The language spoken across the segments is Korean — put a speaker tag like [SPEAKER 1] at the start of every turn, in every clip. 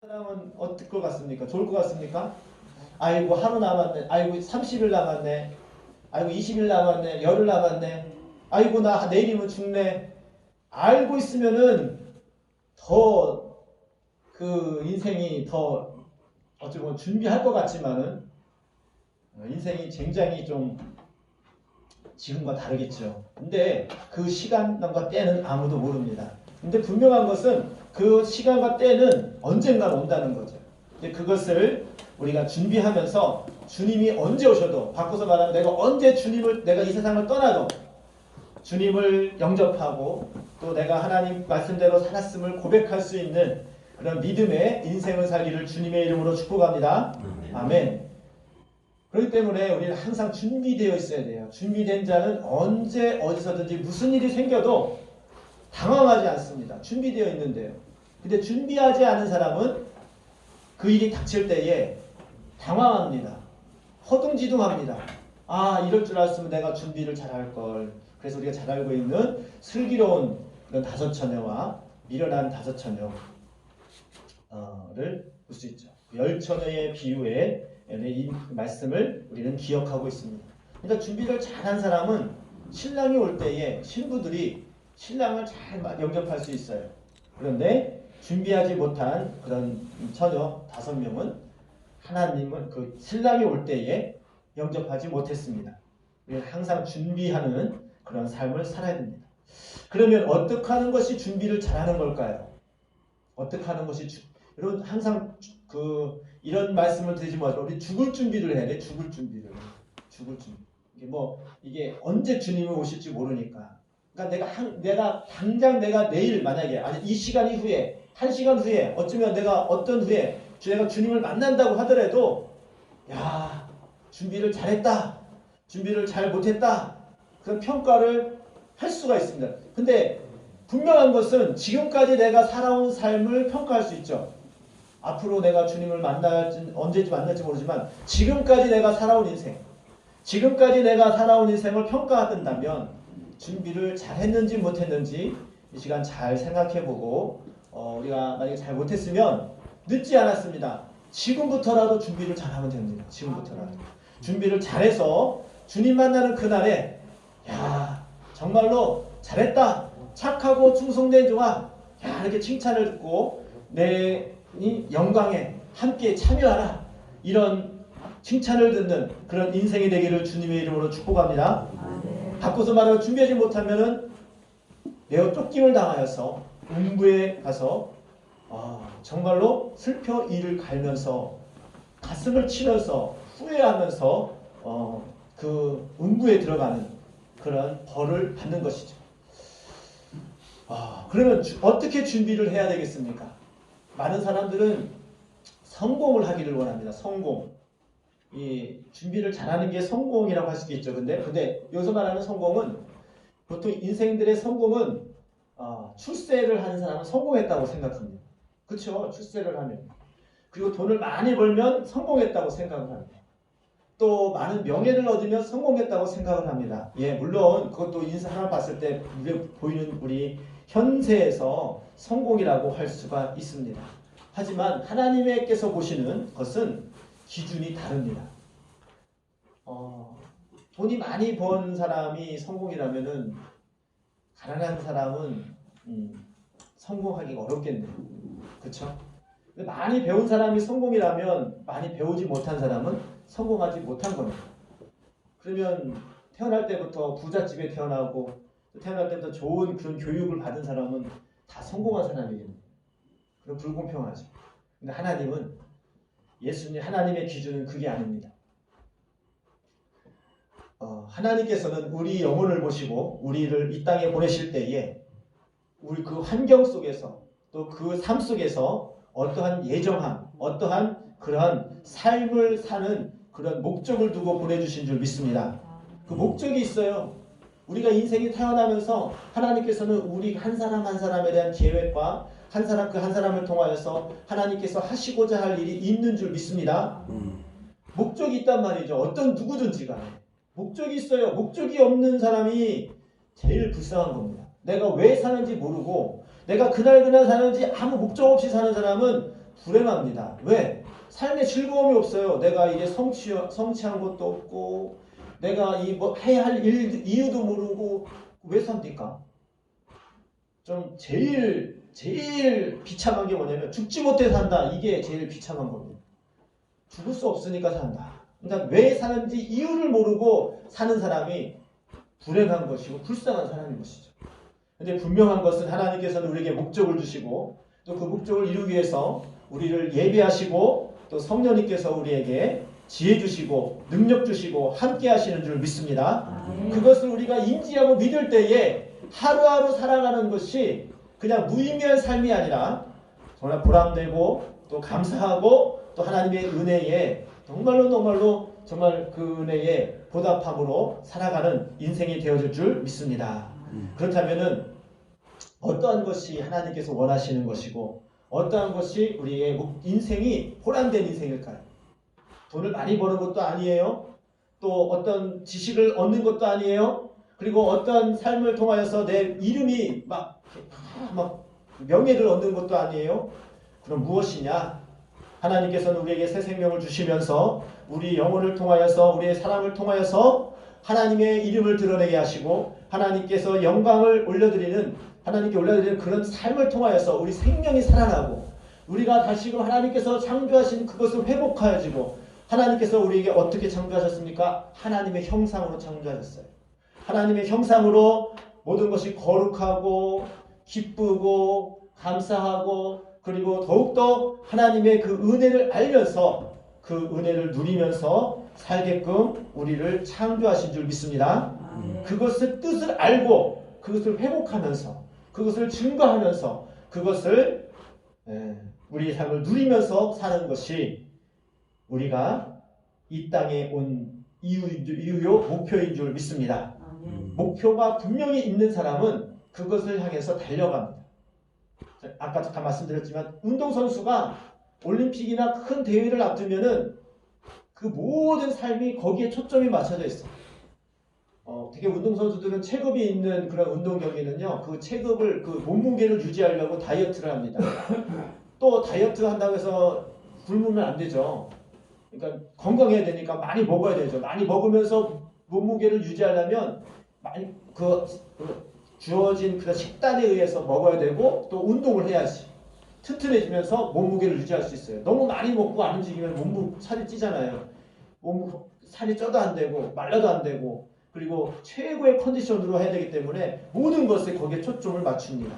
[SPEAKER 1] 사람은 어떨 것 같습니까? 좋을 것 같습니까? 아이고 하루 남았네. 아이고 30일 남았네. 아이고 20일 남았네. 열흘 남았네. 아이고 나 내일이면 죽네. 알고 있으면은 더 그 인생이 더 어찌 보면 준비할 것 같지만은 인생이 굉장히 좀 지금과 다르겠죠. 근데 그 시간과 때는 아무도 모릅니다. 근데 분명한 것은 그 시간과 때는 언젠가 온다는 거죠. 근데 그것을 우리가 준비하면서 주님이 언제 오셔도, 바꿔서 말하면 내가 언제 내가 이 세상을 떠나도 주님을 영접하고 또 내가 하나님 말씀대로 살았음을 고백할 수 있는 그런 믿음의 인생을 살기를 주님의 이름으로 축복합니다. 아멘. 그렇기 때문에 우리는 항상 준비되어 있어야 돼요. 준비된 자는 언제 어디서든지 무슨 일이 생겨도 당황하지 않습니다. 준비되어 있는데요. 근데 준비하지 않은 사람은 그 일이 닥칠 때에 당황합니다. 허둥지둥합니다. 아, 이럴 줄 알았으면 내가 준비를 잘할 걸. 그래서 우리가 잘 알고 있는 슬기로운 그런 다섯 처녀와 미련한 다섯 처녀를 볼 수 있죠. 열 처녀의 비유에 이 말씀을 우리는 기억하고 있습니다. 그러니까 준비를 잘한 사람은 신랑이 올 때에 신부들이 신랑을 잘 영접할 수 있어요. 그런데 준비하지 못한 그런 처녀 5명은 하나님은 그 신랑이 올 때에 영접하지 못했습니다. 우리는 항상 준비하는 그런 삶을 살아야 됩니다. 그러면 어떻게 하는 것이 준비를 잘하는 걸까요? 어떻게 하는 것이 여러분 항상 이런 말씀을 드리지 마시고 우리 죽을 준비를 해야 돼. 죽을 준비를. 이게 언제 주님이 오실지 모르니까. 그러니까 내가 당장 내일 만약에 아니 이 시간 이후에 1시간 후에 어쩌면 내가 어떤 후에 내가 주님을 만난다고 하더라도 야 준비를 잘했다. 준비를 잘 못했다. 그런 평가를 할 수가 있습니다. 근데 분명한 것은 지금까지 내가 살아온 삶을 평가할 수 있죠. 앞으로 내가 주님을 언제쯤 만날지 모르지만 지금까지 내가 살아온 인생을 평가한다면 준비를 잘했는지 못했는지 이 시간 잘 생각해보고 우리가 만약에 잘 못했으면 늦지 않았습니다. 지금부터라도 준비를 잘하면 됩니다. 지금부터라도 준비를 잘해서 주님 만나는 그날에 야 정말로 잘했다. 착하고 충성된 종아 이렇게 칭찬을 듣고 내 영광에 함께 참여하라. 이런 칭찬을 듣는 그런 인생이 되기를 주님의 이름으로 축복합니다. 바꿔서 말하면 준비하지 못하면 매우 쫓김을 당하여서 음부에 가서 정말로 슬퍼 이를 갈면서 가슴을 치면서 후회하면서 그 음부에 들어가는 그런 벌을 받는 것이죠. 그러면 어떻게 준비를 해야 되겠습니까? 많은 사람들은 성공을 하기를 원합니다. 성공. 이 준비를 잘하는 게 성공이라고 할 수도 있죠. 근데 여기서 말하는 성공은 보통 인생들의 성공은 출세를 하는 사람은 성공했다고 생각합니다. 그렇죠? 출세를 하면. 그리고 돈을 많이 벌면 성공했다고 생각을 합니다. 또 많은 명예를 얻으면 성공했다고 생각을 합니다. 예, 물론 그것도 인생 하나 봤을 때 보이는 우리 현세에서 성공이라고 할 수가 있습니다. 하지만 하나님께서 보시는 것은 기준이 다릅니다. 돈이 많이 번 사람이 성공이라면은 가난한 사람은 성공하기가 어렵겠네요. 그렇죠? 많이 배운 사람이 성공이라면 많이 배우지 못한 사람은 성공하지 못한 겁니다. 그러면 태어날 때부터 부잣집에 태어나고 태어날 때부터 좋은 그런 교육을 받은 사람은 다 성공한 사람이겠네요. 그럼 불공평하죠. 근데 하나님은 하나님의 기준은 그게 아닙니다. 하나님께서는 우리 영혼을 보시고 우리를 이 땅에 보내실 때에 우리 그 환경 속에서 또 그 삶 속에서 어떠한 예정함, 어떠한 그러한 삶을 사는 그런 목적을 두고 보내주신 줄 믿습니다. 그 목적이 있어요. 우리가 인생이 태어나면서 하나님께서는 우리 한 사람 한 사람에 대한 계획과 한 사람을 통하여서 하나님께서 하시고자 할 일이 있는 줄 믿습니다. 목적이 있단 말이죠. 어떤 누구든지 간에 목적이 있어요. 목적이 없는 사람이 제일 불쌍한 겁니다. 내가 왜 사는지 모르고 내가 그날 사는지 아무 목적 없이 사는 사람은 불행합니다. 왜? 삶에 즐거움이 없어요. 내가 이게 성취한 것도 없고 내가 이 뭐 해야 할 이유도 모르고 왜 삽니까? 좀 제일 비참한 게 뭐냐면 죽지 못해 산다. 이게 제일 비참한 겁니다. 죽을 수 없으니까 산다. 그러니까 왜 사는지 이유를 모르고 사는 사람이 불행한 것이고 불쌍한 사람인 것이죠. 근데 분명한 것은 하나님께서는 우리에게 목적을 주시고 또 그 목적을 이루기 위해서 우리를 예배하시고 또 성령님께서 우리에게 지혜 주시고 능력 주시고 함께 하시는 줄 믿습니다. 그것을 우리가 인지하고 믿을 때에 하루하루 살아가는 것이 그냥 무의미한 삶이 아니라 정말 보람되고 또 감사하고 또 하나님의 은혜에 정말로 정말 그 은혜에 보답함으로 살아가는 인생이 되어질 줄 믿습니다. 그렇다면은 어떠한 것이 하나님께서 원하시는 것이고 어떠한 것이 우리의 인생이 보람된 인생일까요? 돈을 많이 버는 것도 아니에요. 또 어떤 지식을 얻는 것도 아니에요. 그리고 어떤 삶을 통하여서 내 이름이 막 명예를 얻는 것도 아니에요. 그럼 무엇이냐? 하나님께서는 우리에게 새 생명을 주시면서 우리 영혼을 통하여서 우리의 사랑을 통하여서 하나님의 이름을 드러내게 하시고 하나님께서 영광을 하나님께 올려드리는 그런 삶을 통하여서 우리 생명이 살아나고 우리가 다시금 하나님께서 창조하신 그것을 회복하여지고 하나님께서 우리에게 어떻게 창조하셨습니까? 하나님의 형상으로 창조하셨어요. 하나님의 형상으로 모든 것이 거룩하고 기쁘고 감사하고 그리고 더욱더 하나님의 그 은혜를 알면서 그 은혜를 누리면서 살게끔 우리를 창조하신 줄 믿습니다. 그것의 뜻을 알고 그것을 회복하면서 그것을 증거하면서 그것을 우리의 삶을 누리면서 사는 것이 우리가 이 땅에 온 이유요 목표인 줄 믿습니다. 목표가 분명히 있는 사람은 그것을 향해서 달려갑니다. 아까 잠깐 말씀드렸지만 운동선수가 올림픽이나 큰 대회를 앞두면은 그 모든 삶이 거기에 초점이 맞춰져 있어요. 되게 운동선수들은 체급이 있는 그런 운동 경기는요, 그 체급을, 그 몸무게를 유지하려고 다이어트를 합니다. 또 다이어트 한다고 해서 굶으면 안 되죠. 그러니까 건강해야 되니까 많이 먹어야 되죠. 많이 먹으면서 몸무게를 유지하려면 많이 주어진 그 식단에 의해서 먹어야 되고 또 운동을 해야지 튼튼해지면서 몸무게를 유지할 수 있어요. 너무 많이 먹고 안 움직이면 살이 찌잖아요. 살이 쪄도 안 되고 말라도 안 되고 그리고 최고의 컨디션으로 해야 되기 때문에 모든 것에 거기에 초점을 맞춥니다.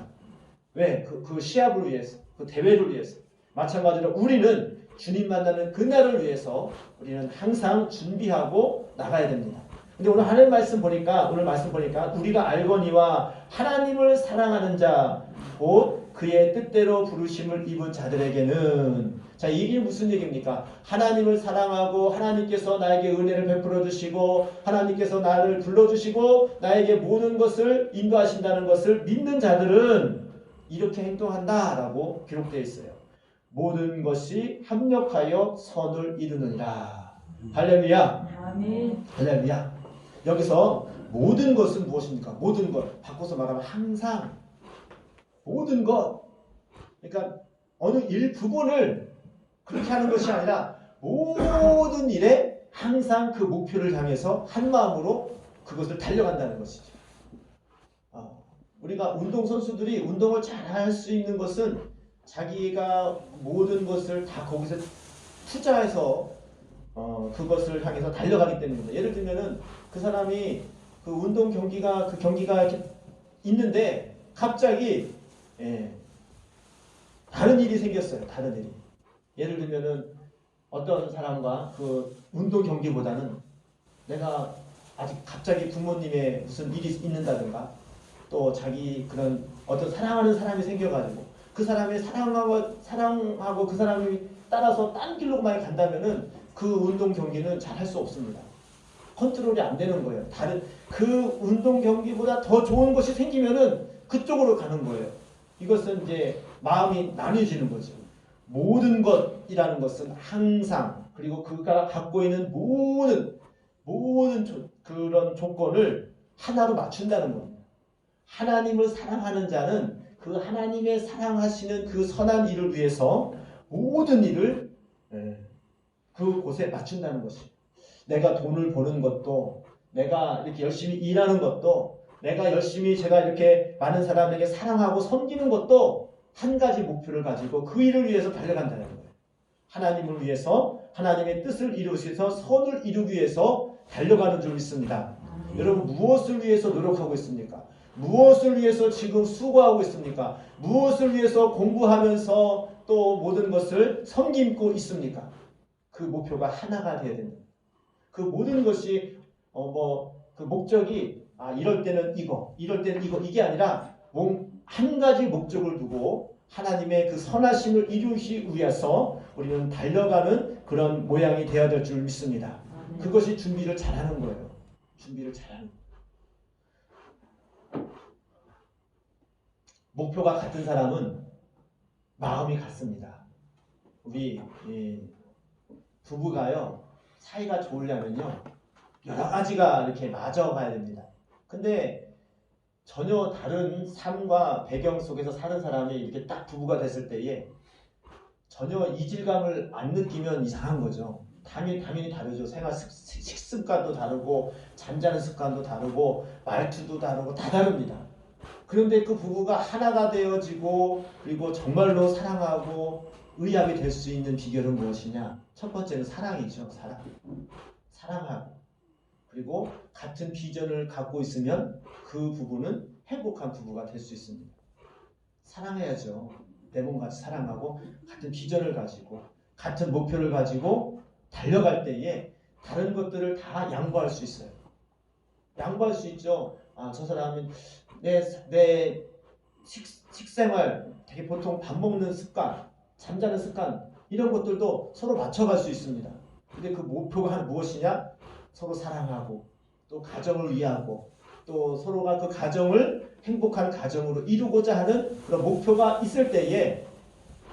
[SPEAKER 1] 왜? 그 시합을 위해서, 그 대회를 위해서. 마찬가지로 우리는 주님 만나는 그날을 위해서 우리는 항상 준비하고 나가야 됩니다. 근데 오늘 말씀 보니까 우리가 알거니와 하나님을 사랑하는 자 곧 그의 뜻대로 부르심을 입은 자들에게는 자 이게 무슨 얘기입니까? 하나님을 사랑하고 하나님께서 나에게 은혜를 베풀어 주시고 하나님께서 나를 불러주시고 나에게 모든 것을 인도하신다는 것을 믿는 자들은 이렇게 행동한다라고 기록되어 있어요. 모든 것이 합력하여 선을 이루느니라. 할렐루야.
[SPEAKER 2] 아멘.
[SPEAKER 1] 할렐루야. 여기서 모든 것은 무엇입니까? 모든 것. 바꿔서 말하면 항상 모든 것. 그러니까 어느 일부분을 그렇게 하는 것이 아니라 모든 일에 항상 그 목표를 향해서 한 마음으로 그것을 달려간다는 것이죠. 우리가 운동선수들이 운동을 잘 할 수 있는 것은 자기가 모든 것을 다 거기서 투자해서 그것을 향해서 달려가기 때문입니다. 예를 들면은 그 사람이 그 운동 경기가 이렇게 있는데 갑자기 다른 일이 생겼어요. 다른 일이. 예를 들면은 어떤 사람과 그 운동 경기보다는 내가 아직 갑자기 부모님의 무슨 일이 있는다든가 또 자기 그런 어떤 사랑하는 사람이 생겨가지고 그 사람의 사랑하고 그 사람이 따라서 딴 길로만 간다면은 그 운동 경기는 잘 할 수 없습니다. 컨트롤이 안 되는 거예요. 다른 그 운동 경기보다 더 좋은 것이 생기면은 그쪽으로 가는 거예요. 이것은 이제 마음이 나뉘어지는 거죠. 모든 것이라는 것은 항상 그리고 그가 갖고 있는 모든 그런 조건을 하나로 맞춘다는 겁니다. 하나님을 사랑하는 자는 그 하나님의 사랑하시는 그 선한 일을 위해서 모든 일을 그곳에 맞춘다는 것이. 내가 돈을 버는 것도, 내가 이렇게 열심히 일하는 것도, 내가 열심히 제가 이렇게 많은 사람에게 사랑하고 섬기는 것도 한 가지 목표를 가지고 그 일을 위해서 달려간다는 거예요. 하나님을 위해서, 하나님의 뜻을 이루셔서 선을 이루기 위해서 달려가는 줄 믿습니다. 여러분, 무엇을 위해서 노력하고 있습니까? 무엇을 위해서 지금 수고하고 있습니까? 무엇을 위해서 공부하면서 또 모든 것을 섬기고 있습니까? 그 목표가 하나가 되어야 됩니다. 그 모든 것이 그 목적이 이럴 때는 이거, 이럴 때는 이거, 이게 아니라 한 가지 목적을 두고 하나님의 그 선하심을 이루기 위해서 우리는 달려가는 그런 모양이 되어야 될 줄 믿습니다. 그것이 준비를 잘하는 거예요. 준비를 잘하는 거예요. 목표가 같은 사람은 마음이 같습니다. 우리 부부가요, 사이가 좋으려면요, 여러 가지가 이렇게 맞아가야 됩니다. 근데 전혀 다른 삶과 배경 속에서 사는 사람이 이렇게 딱 부부가 됐을 때에 전혀 이질감을 안 느끼면 이상한 거죠. 당연히 다르죠. 생활 식습관도 다르고, 잠자는 습관도 다르고, 말투도 다르고, 다 다릅니다. 그런데 그 부부가 하나가 되어지고, 그리고 정말로 사랑하고 의하게 될 수 있는 비결은 무엇이냐? 첫 번째는 사랑이죠. 사랑하고, 그리고 같은 비전을 갖고 있으면 그 부부는 행복한 부부가 될 수 있습니다. 사랑해야죠. 내 몸같이 사랑하고 같은 비전을 가지고 같은 목표를 가지고 달려갈 때에 다른 것들을 다 양보할 수 있어요. 양보할 수 있죠. 저 사람은 내 식생활, 되게 보통 밥 먹는 습관, 잠자는 습관, 이런 것들도 서로 맞춰갈 수 있습니다. 근데 그 목표가 무엇이냐? 서로 사랑하고, 또 가정을 위하고, 또 서로가 그 가정을 행복한 가정으로 이루고자 하는 그런 목표가 있을 때에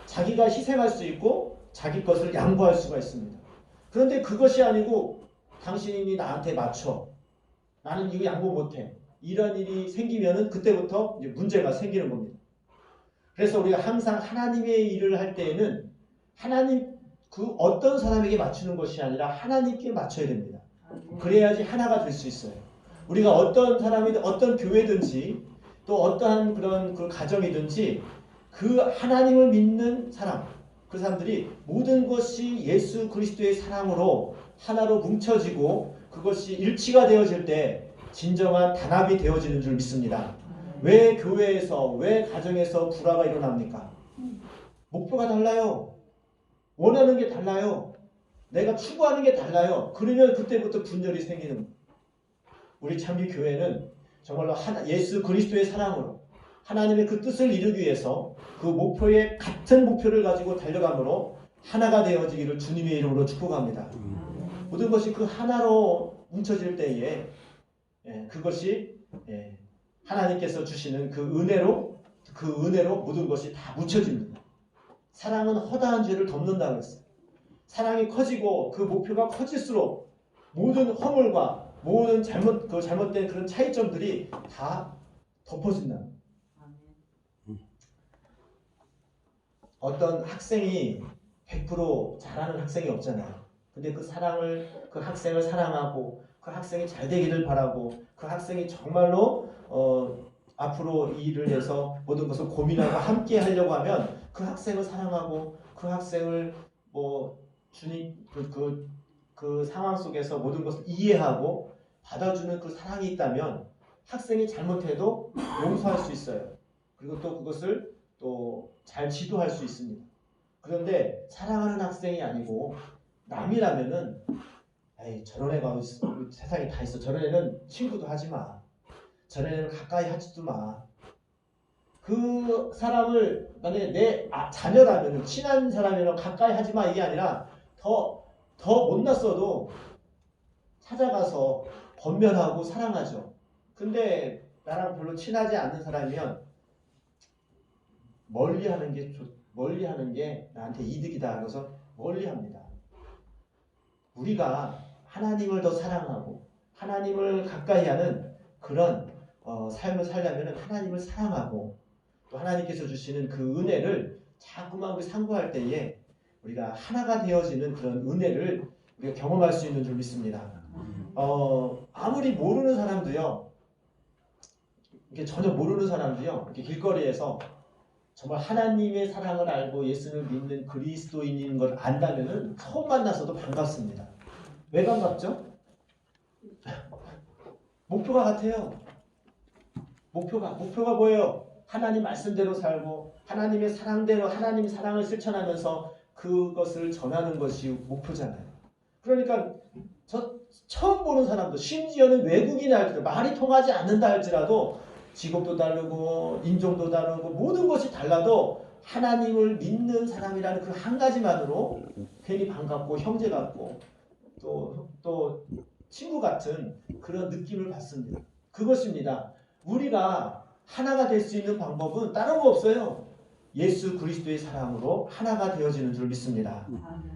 [SPEAKER 1] 자기가 희생할 수 있고 자기 것을 양보할 수가 있습니다. 그런데 그것이 아니고 당신이 나한테 맞춰, 나는 이거 양보 못해, 이런 일이 생기면은 그때부터 이제 문제가 생기는 겁니다. 그래서 우리가 항상 하나님의 일을 할 때에는 하나님, 그 어떤 사람에게 맞추는 것이 아니라 하나님께 맞춰야 됩니다. 그래야지 하나가 될 수 있어요. 우리가 어떤 사람이든 어떤 교회든지 또 어떠한 그런 그 가정이든지 그 하나님을 믿는 사람, 그 사람들이 모든 것이 예수 그리스도의 사랑으로 하나로 뭉쳐지고 그것이 일치가 되어질 때 진정한 단합이 되어지는 줄 믿습니다. 왜 교회에서, 왜 가정에서 불화가 일어납니까? 목표가 달라요. 원하는 게 달라요. 내가 추구하는 게 달라요. 그러면 그때부터 분열이 생기는 거예요. 우리 참기 교회는 정말로 예수 그리스도의 사랑으로 하나님의 그 뜻을 이루기 위해서 그 목표에 같은 목표를 가지고 달려감으로 하나가 되어지기를 주님의 이름으로 축복합니다. 모든 것이 그 하나로 뭉쳐질 때에 그것이 하나님께서 주시는 그 은혜로 모든 것이 다 뭉쳐집니다. 사랑은 허다한 죄를 덮는다고 했어요. 사랑이 커지고 그 목표가 커질수록 모든 허물과 모든 잘못된 그런 차이점들이 다 덮어진다. 어떤 학생이 100% 잘하는 학생이 없잖아요. 근데 그 학생을 사랑하고 그 학생이 잘 되기를 바라고 그 학생이 정말로 앞으로 이 일을 해서 모든 것을 고민하고 함께 하려고 하면 그 학생을 사랑하고 그 학생을 주님 그 상황 속에서 모든 것을 이해하고 받아주는 그 사랑이 있다면 학생이 잘못해도 용서할 수 있어요. 그리고 또 그것을 또 잘 지도할 수 있습니다. 그런데 사랑하는 학생이 아니고 남이라면은 저런 애가 세상에 다 있어. 저런 애는 친구도 하지 마. 저런 애는 가까이 하지도 마. 그 사람을 만약에 내 자녀라면, 친한 사람이면 가까이 하지 마, 이게 아니라 더 못났어도 찾아가서 권면하고 사랑하죠. 근데 나랑 별로 친하지 않는 사람이면 멀리 하는 게 나한테 이득이다 그래서 멀리 합니다. 우리가 하나님을 더 사랑하고 하나님을 가까이 하는 그런 삶을 살려면 하나님을 사랑하고 또 하나님께서 주시는 그 은혜를 자꾸만 우리 상고할 때에 우리가 하나가 되어지는 그런 은혜를 우리가 경험할 수 있는 줄 믿습니다. 아무리 모르는 사람도요, 이렇게 전혀 모르는 사람도요, 이렇게 길거리에서 정말 하나님의 사랑을 알고 예수를 믿는 그리스도인인 걸 안다면은 처음 만나서도 반갑습니다. 왜 반갑죠? 목표가 같아요. 목표가 뭐예요? 하나님 말씀대로 살고 하나님의 사랑대로 하나님의 사랑을 실천하면서 그것을 전하는 것이 목표잖아요. 그러니까 저 처음 보는 사람도, 심지어는 외국인이 할지라도, 말이 통하지 않는다 할지라도, 직업도 다르고 인종도 다르고 모든 것이 달라도 하나님을 믿는 사람이라는 그 한 가지만으로 괜히 반갑고 형제 같고 또 친구 같은 그런 느낌을 받습니다. 그것입니다. 우리가 하나가 될 수 있는 방법은 다른 거 없어요. 예수 그리스도의 사랑으로 하나가 되어지는 줄 믿습니다.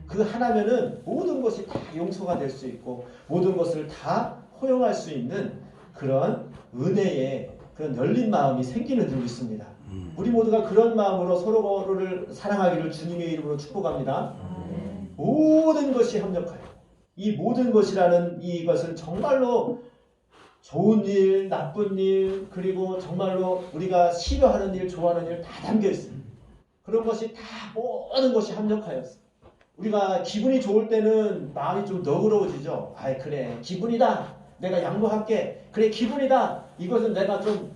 [SPEAKER 1] 그 하나면은 모든 것이 다 용서가 될 수 있고 모든 것을 다 허용할 수 있는 그런 은혜의 그런 열린 마음이 생기는 줄 믿습니다. 우리 모두가 그런 마음으로 서로를 사랑하기를 주님의 이름으로 축복합니다. 모든 것이 합력하여 이 모든 것이라는 이것은 정말로 좋은 일, 나쁜 일, 그리고 정말로 우리가 싫어하는 일, 좋아하는 일 다 담겨 있습니다. 그런 것이 다 모든 것이 합력하였어. 우리가 기분이 좋을 때는 마음이 좀 너그러워지죠. 아이 그래 기분이다. 내가 양보할게. 그래 기분이다. 이것은 내가 좀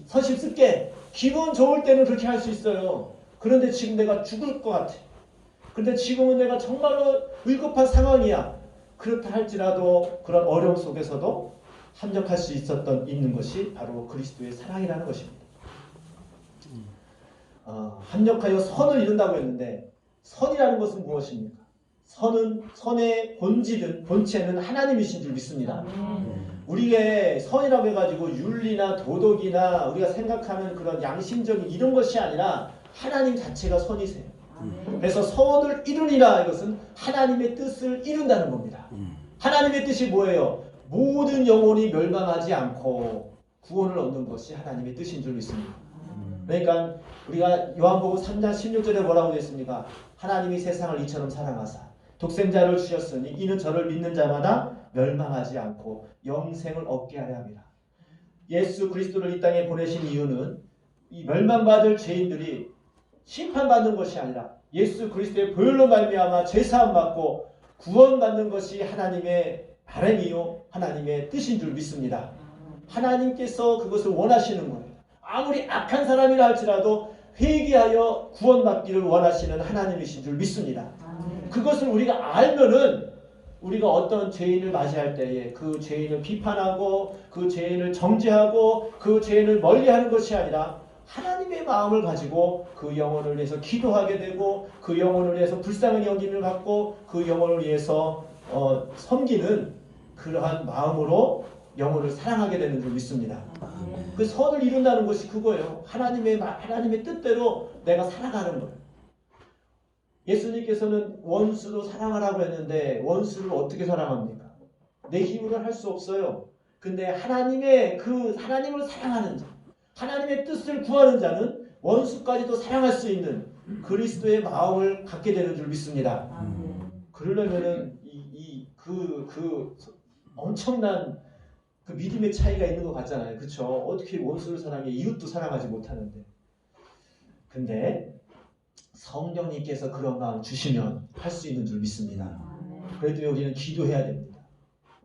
[SPEAKER 1] 서심 쓸게. 기분 좋을 때는 그렇게 할 수 있어요. 그런데 지금 내가 죽을 것 같아. 근데 지금은 내가 정말로 위급한 상황이야. 그렇다 할지라도 그런 어려움 속에서도 합력할 수 있는 것이 바로 그리스도의 사랑이라는 것입니다. 합력하여 선을 이룬다고 했는데 선이라는 것은 무엇입니까? 선의 본체는 하나님이신 줄 믿습니다. 우리의 선이라고 해가지고 윤리나 도덕이나 우리가 생각하는 그런 양심적인 이런 것이 아니라 하나님 자체가 선이세요. 그래서 선을 이루니라 이것은 하나님의 뜻을 이룬다는 겁니다. 하나님의 뜻이 뭐예요? 모든 영혼이 멸망하지 않고 구원을 얻는 것이 하나님의 뜻인 줄 믿습니다. 그러니까 우리가 요한복음 3장 16절에 뭐라고 되어 있습니까? 하나님이 세상을 이처럼 사랑하사 독생자를 주셨으니 이는 저를 믿는 자마다 멸망하지 않고 영생을 얻게 하려 합니다. 예수 그리스도를 이 땅에 보내신 이유는 이 멸망받을 죄인들이 심판받는 것이 아니라 예수 그리스도의 보혈로 말미암아 죄사함 받고 구원받는 것이 하나님의 바람이요 하나님의 뜻인 줄 믿습니다. 하나님께서 그것을 원하시는 거예요. 아무리 악한 사람이라 할지라도 회개하여 구원받기를 원하시는 하나님이신 줄 믿습니다. 그것을 우리가 알면은 우리가 어떤 죄인을 맞이할 때에 그 죄인을 비판하고 그 죄인을 정죄하고 그 죄인을 멀리하는 것이 아니라 하나님의 마음을 가지고 그 영혼을 위해서 기도하게 되고 그 영혼을 위해서 불쌍한 영혼을 갖고 그 영혼을 위해서 섬기는 그러한 마음으로 영혼을 사랑하게 되는 줄 믿습니다. 그 선을 이룬다는 것이 그거예요. 하나님의 뜻대로 내가 살아가는 거예요. 예수님께서는 원수도 사랑하라고 했는데 원수를 어떻게 사랑합니까? 내 힘으로 할 수 없어요. 근데 하나님을 사랑하는 자, 하나님의 뜻을 구하는 자는 원수까지도 사랑할 수 있는 그리스도의 마음을 갖게 되는 줄 믿습니다. 그러려면은 그 엄청난 그 믿음의 차이가 있는 것 같잖아요. 그렇죠? 어떻게 원수를 사랑해 이웃도 사랑하지 못하는데. 근데 성령님께서 그런 마음 주시면 할 수 있는 줄 믿습니다. 그래도 우리는 기도해야 됩니다.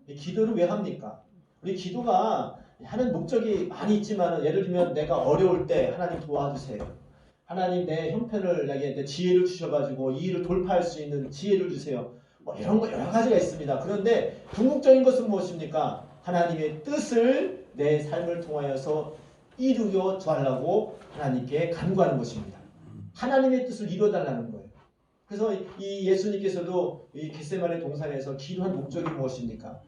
[SPEAKER 1] 이 기도를 왜 합니까? 우리 기도가 하는 목적이 많이 있지만 예를 들면 내가 어려울 때 하나님 도와주세요. 하나님 내 형편을 내게 지혜를 주셔가지고 이 일을 돌파할 수 있는 지혜를 주세요. 뭐 이런 거 여러 가지가 있습니다. 그런데 궁극적인 것은 무엇입니까? 하나님의 뜻을 내 삶을 통하여서 이루어 주려고 하나님께 간구하는 것입니다. 하나님의 뜻을 이루어달라는 거예요. 그래서 이 예수님께서도 이 겟세마네 동산에서 기도한 목적이 무엇입니까?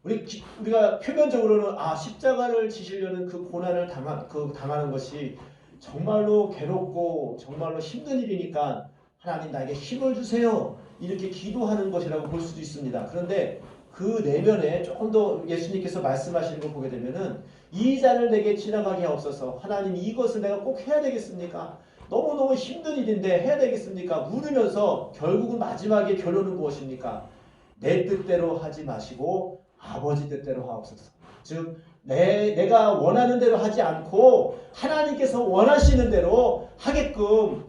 [SPEAKER 1] 우리가 표면적으로는 십자가를 지시려는 그 고난을 당하는 것이 정말로 괴롭고 정말로 힘든 일이니까 하나님 나에게 힘을 주세요. 이렇게 기도하는 것이라고 볼 수도 있습니다. 그런데 그 내면에 조금 더 예수님께서 말씀하시는 걸 보게 되면은 이 잔을 내게 지나가게 하옵소서. 하나님 이것을 내가 꼭 해야 되겠습니까? 너무너무 힘든 일인데 해야 되겠습니까? 물으면서 결국은 마지막에 결론은 무엇입니까? 내 뜻대로 하지 마시고 아버지 뜻대로 하옵소서. 즉 내가 원하는 대로 하지 않고 하나님께서 원하시는 대로 하게끔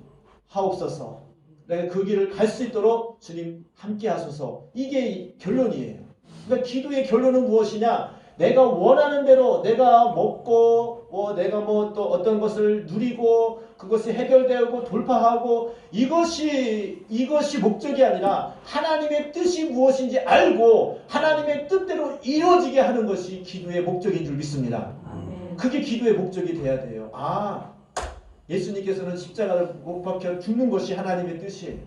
[SPEAKER 1] 하옵소서. 내가 그 길을 갈 수 있도록 주님 함께 하소서. 이게 결론이에요. 그러니까 기도의 결론은 무엇이냐? 내가 원하는 대로 내가 먹고 내가 또 어떤 것을 누리고 그것이 해결되고 돌파하고 이것이 목적이 아니라 하나님의 뜻이 무엇인지 알고 하나님의 뜻대로 이루어지게 하는 것이 기도의 목적인 줄 믿습니다. 그게 기도의 목적이 돼야 돼요. 예수님께서는 십자가를 못 박혀 죽는 것이 하나님의 뜻이에요.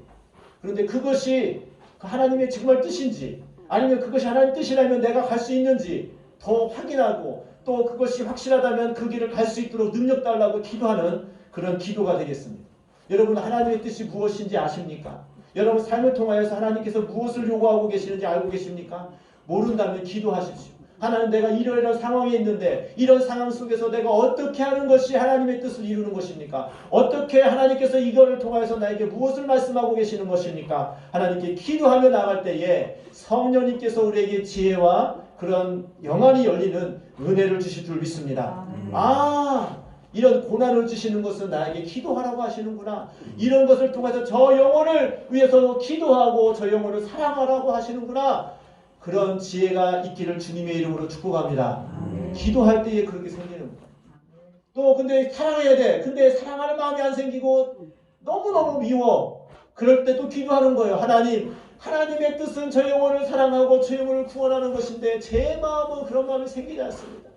[SPEAKER 1] 그런데 그것이 하나님의 정말 뜻인지 아니면 그것이 하나님의 뜻이라면 내가 갈 수 있는지 더 확인하고 또 그것이 확실하다면 그 길을 갈 수 있도록 능력 달라고 기도하는 그런 기도가 되겠습니다. 여러분 하나님의 뜻이 무엇인지 아십니까? 여러분 삶을 통하여서 하나님께서 무엇을 요구하고 계시는지 알고 계십니까? 모른다면 기도하십시오. 하나님 내가 이러이러한 상황에 있는데 이런 상황 속에서 내가 어떻게 하는 것이 하나님의 뜻을 이루는 것입니까? 어떻게 하나님께서 이거를 통하여서 나에게 무엇을 말씀하고 계시는 것입니까? 하나님께 기도하며 나갈 때에 성령님께서 우리에게 지혜와 그런 영안이 열리는 은혜를 주실 줄 믿습니다. 이런 고난을 주시는 것은 나에게 기도하라고 하시는구나. 이런 것을 통해서 저 영혼을 위해서 기도하고 저 영혼을 사랑하라고 하시는구나. 그런 지혜가 있기를 주님의 이름으로 축복합니다. 기도할 때에 그렇게 생기는 거예요. 또 근데 사랑해야 돼. 근데 사랑하는 마음이 안 생기고 너무너무 미워. 그럴 때 또 기도하는 거예요. 하나님의 뜻은 저 영혼을 사랑하고 저 영혼을 구원하는 것인데 제 마음은 그런 마음이 생기지 않습니다.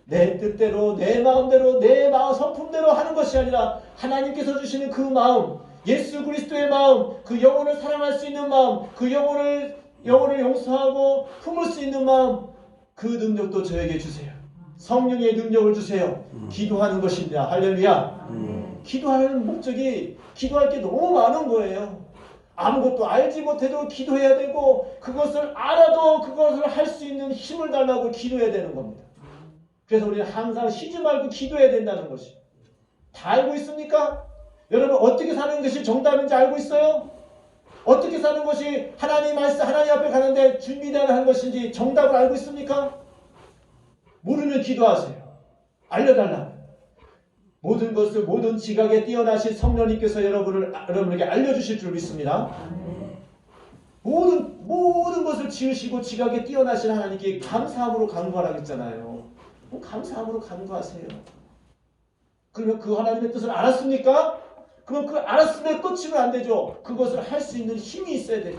[SPEAKER 1] 내 뜻대로 내 마음대로 내 마음 성품대로 하는 것이 아니라 하나님께서 주시는 그 마음, 예수 그리스도의 마음, 그 영혼을 사랑할 수 있는 마음, 그 영혼을 용서하고 품을 수 있는 마음, 그 능력도 저에게 주세요. 성령의 능력을 주세요. 기도하는 것입니다. 할렐루야. 기도하는 목적이 기도할 게 너무 많은 거예요. 아무것도 알지 못해도 기도해야 되고 그것을 알아도 그것을 할 수 있는 힘을 달라고 기도해야 되는 겁니다. 그래서 우리는 항상 쉬지 말고 기도해야 된다는 것이. 다 알고 있습니까? 여러분 어떻게 사는 것이 정답인지 알고 있어요? 어떻게 사는 것이 하나님 앞에 가는데 준비되는 것인지 정답을 알고 있습니까? 모르면 기도하세요. 알려달라. 모든 지각에 뛰어나신 성령님께서 여러분에게 알려주실 줄 믿습니다. 모든 것을 지으시고 지각에 뛰어나신 하나님께 감사함으로 간구하라고 했잖아요. 감사함으로 간구하세요. 그러면 그 하나님의 뜻을 알았습니까? 그럼 그 알았으면 끝이면 안 되죠. 그것을 할 수 있는 힘이 있어야 되죠.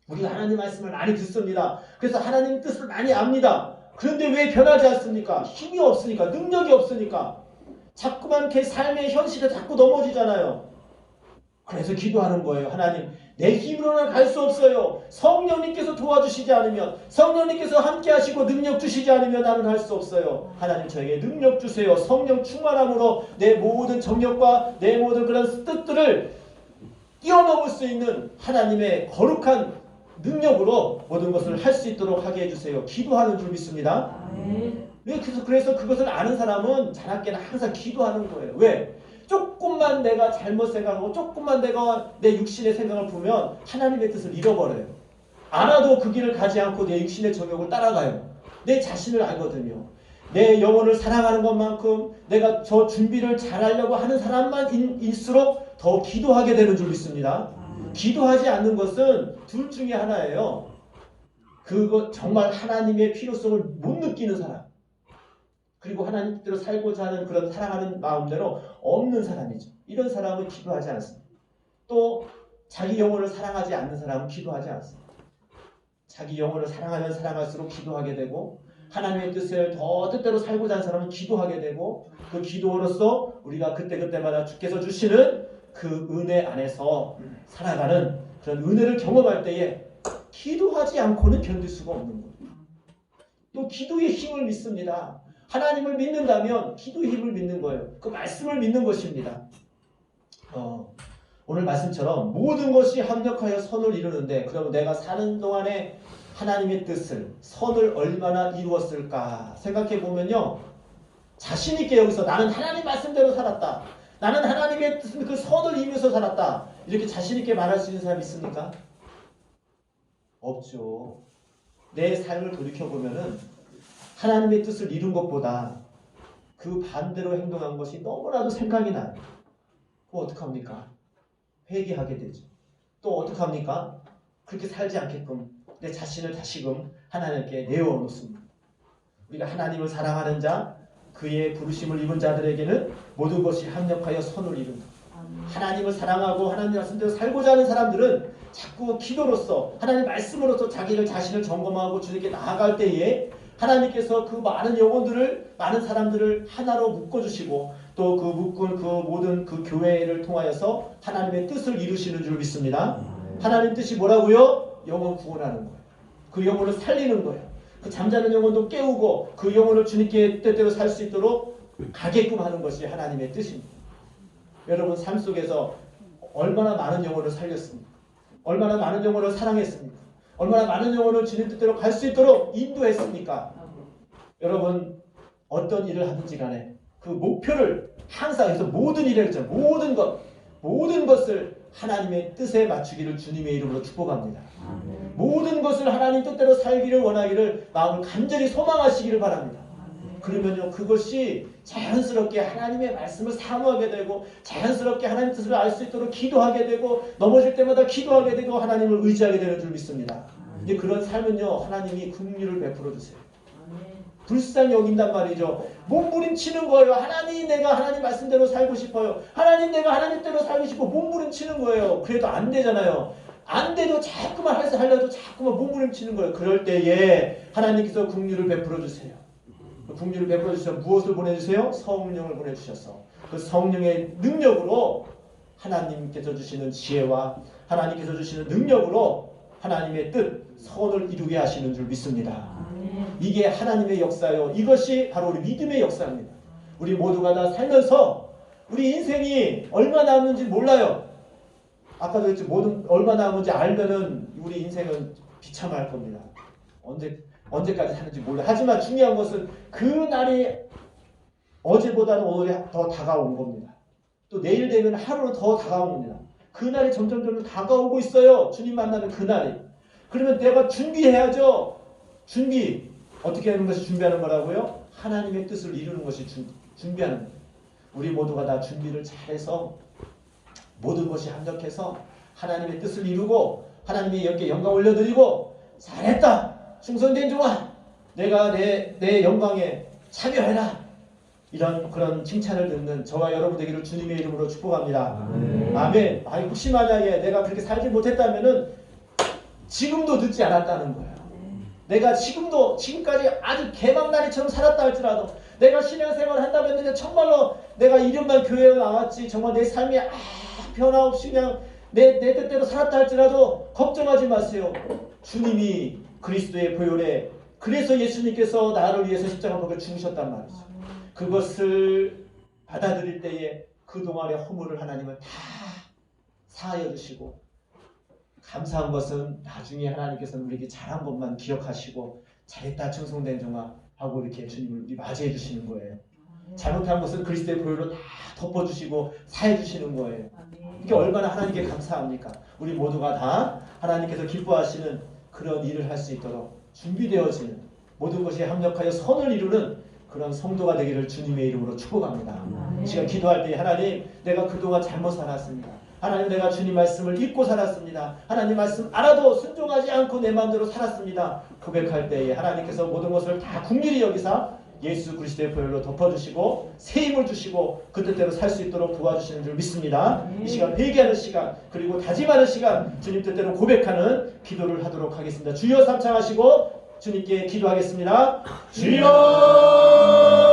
[SPEAKER 1] 우리가 하나님 말씀을 많이 듣습니다. 그래서 하나님 뜻을 많이 압니다. 그런데 왜 변하지 않습니까? 힘이 없으니까, 능력이 없으니까. 자꾸만 그 삶의 현실에 자꾸 넘어지잖아요. 그래서 기도하는 거예요. 하나님, 내 힘으로는 갈 수 없어요. 성령님께서 도와주시지 않으면, 성령님께서 함께 하시고 능력 주시지 않으면 나는 할 수 없어요. 하나님 저에게 능력 주세요. 성령 충만함으로 내 모든 정력과 내 모든 그런 뜻들을 뛰어넘을 수 있는 하나님의 거룩한 능력으로 모든 것을 할 수 있도록 하게 해주세요. 기도하는 줄 믿습니다. 그래서 그것을 아는 사람은 자나깨나 항상 기도하는 거예요. 왜? 조금만 내가 잘못 생각하고 조금만 내가 내 육신의 생각을 보면 하나님의 뜻을 잃어버려요. 알아도 그 길을 가지 않고 내 육신의 정욕을 따라가요. 내 자신을 알거든요. 내 영혼을 사랑하는 것만큼 내가 저 준비를 잘하려고 하는 사람만일수록 더 기도하게 되는 줄 믿습니다. 기도하지 않는 것은 둘 중에 하나예요. 그거 정말 하나님의 필요성을 못 느끼는 사람. 그리고 하나님 뜻대로 살고자 하는 그런 사랑하는 마음대로 없는 사람이죠. 이런 사람은 기도하지 않습니다. 또 자기 영혼을 사랑하지 않는 사람은 기도하지 않습니다. 자기 영혼을 사랑하면 사랑할수록 기도하게 되고 하나님의 뜻을 더 뜻대로 살고자 하는 사람은 기도하게 되고 그 기도로서 우리가 그때그때마다 주께서 주시는 그 은혜 안에서 살아가는 그런 은혜를 경험할 때에 기도하지 않고는 견딜 수가 없는 거예요. 또 기도의 힘을 믿습니다. 하나님을 믿는다면 기도의 힘을 믿는 거예요. 그 말씀을 믿는 것입니다. 오늘 말씀처럼 모든 것이 합력하여 선을 이루는데 그러면 내가 사는 동안에 하나님의 뜻을 선을 얼마나 이루었을까 생각해 보면요. 자신 있게 여기서 나는 하나님 말씀대로 살았다. 나는 하나님의 뜻, 그 선을 이루면서 살았다. 이렇게 자신 있게 말할 수 있는 사람이 있습니까? 없죠. 내 삶을 돌이켜보면은 하나님의 뜻을 이룬 것보다 그 반대로 행동한 것이 너무나도 생각이 나요. 그럼 어떡합니까? 회개하게 되죠. 또 어떡합니까? 그렇게 살지 않게끔 내 자신을 다시금 하나님께 내어놓습니다. 우리가 하나님을 사랑하는 자, 그의 부르심을 입은 자들에게는 모든 것이 합력하여 선을 이룬다. 하나님을 사랑하고 하나님 말씀대로 살고자 하는 사람들은 자꾸 기도로서 하나님 말씀으로서 자신을 점검하고 주님께 나아갈 때에 하나님께서 그 많은 영혼들을 많은 사람들을 하나로 묶어주시고 또 그 묶은 그 모든 그 교회를 통하여서 하나님의 뜻을 이루시는 줄 믿습니다. 하나님 뜻이 뭐라고요? 영혼 구원하는 거예요. 그 영혼을 살리는 거예요. 그 잠자는 영혼도 깨우고 그 영혼을 주님께 뜻대로 살 수 있도록 가게끔 하는 것이 하나님의 뜻입니다. 여러분 삶 속에서 얼마나 많은 영혼을 살렸습니까? 얼마나 많은 영혼을 사랑했습니까? 얼마나 많은 영혼을 주님 뜻대로 갈 수 있도록 인도했습니까? 여러분 어떤 일을 하든지 간에 그 목표를 항상 해서 모든 일을 했죠. 모든 것을 하나님의 뜻에 맞추기를 주님의 이름으로 축복합니다. 모든 것을 하나님 뜻대로 살기를 원하기를 마음을 간절히 소망하시기를 바랍니다. 그러면요 그것이 자연스럽게 하나님의 말씀을 사모하게 되고 자연스럽게 하나님 뜻을 알 수 있도록 기도하게 되고 넘어질 때마다 기도하게 되고 하나님을 의지하게 되는 줄 믿습니다. 이제 그런 삶은요 하나님이 긍휼을 베풀어 주세요. 불쌍히 여긴단 말이죠. 몸부림치는 거예요. 하나님 내가 하나님 말씀대로 살고 싶어요. 하나님 내가 하나님대로 살고 싶어 몸부림치는 거예요. 그래도 안 되잖아요. 안 돼도 자꾸만 하려도 자꾸만 몸부림치는 거예요. 그럴 때에 하나님께서 긍휼을 베풀어 주세요. 긍휼을 베풀어 주셔서 무엇을 보내주세요? 성령을 보내주셔서 그 성령의 능력으로 하나님께서 주시는 지혜와 하나님께서 주시는 능력으로 하나님의 뜻, 선을 이루게 하시는 줄 믿습니다. 이게 하나님의 역사요. 이것이 바로 우리 믿음의 역사입니다. 우리 모두가 다 살면서 우리 인생이 얼마 남았는지 몰라요. 아까도 했지 얼마 남았는지 알면은 우리 인생은 비참할 겁니다. 언제까지 사는지 몰라요. 하지만 중요한 것은 그 날이 어제보다는 오늘이 더 다가온 겁니다. 또 내일 되면 하루로 더 다가온 겁니다. 그 날이 점점 다가오고 있어요. 주님 만나는 그 날이. 그러면 내가 준비해야죠. 준비. 어떻게 하는 것이 준비하는 거라고요? 하나님의 뜻을 이루는 것이 준비하는 거예요. 우리 모두가 다 준비를 잘해서 모든 것이 합력해서 하나님의 뜻을 이루고 하나님의 영께 영광 올려드리고 잘했다. 충성된 종아. 내가 내 영광에 참여해라. 이런 그런 칭찬을 듣는 저와 여러분 되기를 주님의 이름으로 축복합니다. 아멘. 아니 혹시 만약에 내가 그렇게 살지 못했다면은 지금도 늦지 않았다는 거예요. 내가 지금까지 아주 개망나니처럼 살았다 할지라도 내가 신앙생활을 한다면 정말로 내가 이름만 교회에 나왔지 정말 내 삶이 변화없이 그냥 내 뜻대로 살았다 할지라도 걱정하지 마세요. 주님이 그리스도의 보혈에 그래서 예수님께서 나를 위해서 십자가 복에 죽으셨단 말이죠. 그것을 받아들일 때에 그동안의 허물을 하나님은 다 사하여 주시고 감사한 것은 나중에 하나님께서는 우리에게 잘한 것만 기억하시고 잘했다 충성된 종아 하고 이렇게 주님을 우리 맞이해 주시는 거예요. 잘못한 것은 그리스도의 보혈로 다 덮어주시고 사해 주시는 거예요. 이게 얼마나 하나님께 감사합니까? 우리 모두가 다 하나님께서 기뻐하시는 그런 일을 할 수 있도록 준비되어지는 모든 것이 합력하여 선을 이루는 그런 성도가 되기를 주님의 이름으로 축복합니다. 이 시간 기도할 때 하나님 내가 그동안 잘못 살았습니다. 하나님 내가 주님 말씀을 잊고 살았습니다. 하나님 말씀 알아도 순종하지 않고 내 마음대로 살았습니다. 고백할 때에 하나님께서 모든 것을 다 긍휼히 여기사 예수 그리스도의 보혈로 덮어주시고 새 힘을 주시고 그 뜻대로 살 수 있도록 도와주시는 줄 믿습니다. 이 시간 회개하는 시간 그리고 다짐하는 시간 주님 뜻대로 고백하는 기도를 하도록 하겠습니다. 주여 삼창하시고 주님께 기도하겠습니다. 주여